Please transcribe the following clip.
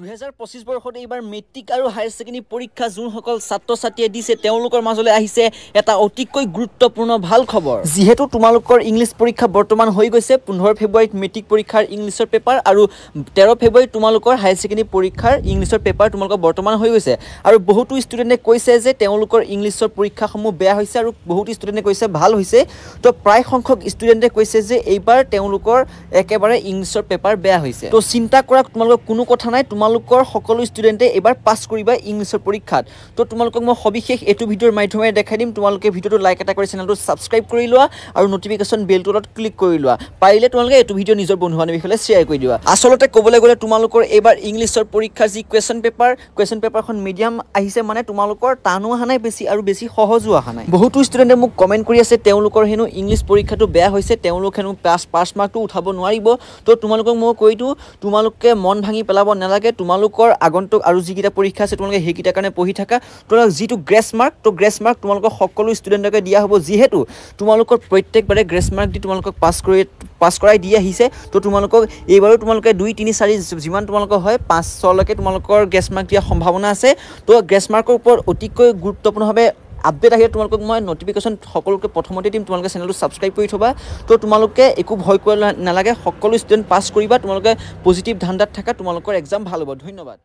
2025 বৰ্ষত এইবাৰ মেট্ৰিক আৰু হায়াৰ ছেকেণ্ডাৰী পৰীক্ষা যোনসকল ছাত্ৰ ছাত্ৰীয়ে দিছে তেওঁলোকৰ মাজলৈ আহিছে এটা অতিকৈ গুৰুত্বপূৰ্ণ ভাল খবৰ। যেহেতু তোমালোকৰ ইংলিছ পৰীক্ষা বৰ্তমান হৈ গৈছে 15 ফেব্ৰুৱাৰীত মেট্ৰিক পৰীক্ষাৰ ইংলিছৰ পেপাৰ আৰু 13 ফেব্ৰুৱাৰীত তোমালোকৰ হায়াৰ ছেকেণ্ডাৰী পৰীক্ষাৰ ইংলিছৰ পেপাৰ তোমালোকৰ বৰ্তমান হৈ গৈছে আৰু বহুতো ষ্টুডেণ্টে কৈছে যে তেওঁলোকৰ ইংলিছৰ পৰীক্ষাসমূহ বেয়া হৈছে আৰু বহুতো ষ্টুডেণ্টে কৈছে ভাল হৈছে। তো প্ৰায় সংখ্যক ষ্টুডেণ্টে কৈছে যে এইবাৰ তেওঁলোকৰ একেবাৰে ইংলিছৰ পেপাৰ বেয়া হৈছে। তো চিন্তা কৰা তোমালোকৰ কোনো কথা নাই, তোমালোকৰ সকলো ষ্টুডেণ্টে এবাৰ পাছ কৰিবা ইংলিছৰ পৰীক্ষাত। তো তোমালোকক মই সবিশেষ এইটো ভিডিঅ'ৰ মাধ্যমেৰে দেখাই দিম। তোমালোকে ভিডিঅ'টো লাইক এটা কৰি চেনেলটো ছাবস্ক্ৰাইব কৰি লোৱা আৰু নটিফিকেশ্যন বেলটোত ক্লিক কৰি লোৱা। পাৰিলে তোমালোকে এইটো ভিডিঅ' নিজৰ বন্ধু বান্ধৱীসকলে শ্বেয়াৰ কৰি দিবা। আচলতে ক'বলৈ গ'লে তোমালোকৰ এইবাৰ ইংলিছৰ পৰীক্ষাৰ যি কুৱেশ্যন পেপাৰখন মিডিয়াম আহিছে, মানে তোমালোকৰ টানো অহা নাই বেছি আৰু বেছি সহজো অহা নাই। বহুতো ষ্টুডেণ্টে মোক কমেণ্ট কৰি আছে তেওঁলোকৰ হেনো ইংলিছ পৰীক্ষাটো বেয়া হৈছে, তেওঁলোক হেনো পাছ মাৰ্কটো উঠাব নোৱাৰিব। তো তোমালোকক মই কৈ দিওঁ তোমালোকে মন ভাঙি পেলাব নালাগে। তোমালোকৰ আগন্তুক আৰু যিকেইটা পৰীক্ষা আছে তোমালোকে সেইকেইটাৰ কাৰণে পঢ়ি থাকা। তোমালোক যিটো গ্ৰেছ মাৰ্ক, তো গ্ৰেছ মাৰ্ক তোমালোকৰ সকলো ষ্টুডেণ্টকে দিয়া হ'ব, যিহেতু তোমালোকৰ প্ৰত্যেকবাৰে গ্ৰেছ মাৰ্ক দি তোমালোকক পাছ কৰাই দি আহিছে। তো তোমালোকক এইবাৰো তোমালোকে 2, 3, 4 যিমান তোমালোকৰ হয় 5, 6লৈকে তোমালোকৰ গ্ৰেছ মাৰ্ক দিয়াৰ সম্ভাৱনা আছে। তো গ্ৰেছ মাৰ্কৰ ওপৰত অতিকৈ গুৰুত্বপূৰ্ণভাৱে আপডেট আহিলে তোমালোকক মই নটিফিকেশ্যন সকলোকে প্ৰথমতে দিম। তোমালোকে চেনেলটো ছাবস্ক্ৰাইব কৰি থ'বা। তো তোমালোকে একো ভয় কৰিব নালাগে, সকলো ষ্টুডেণ্ট পাছ কৰিবা। তোমালোকে পজিটিভ ধান্দাত থাকা, তোমালোকৰ এক্সাম ভাল হ'ব। ধন্যবাদ।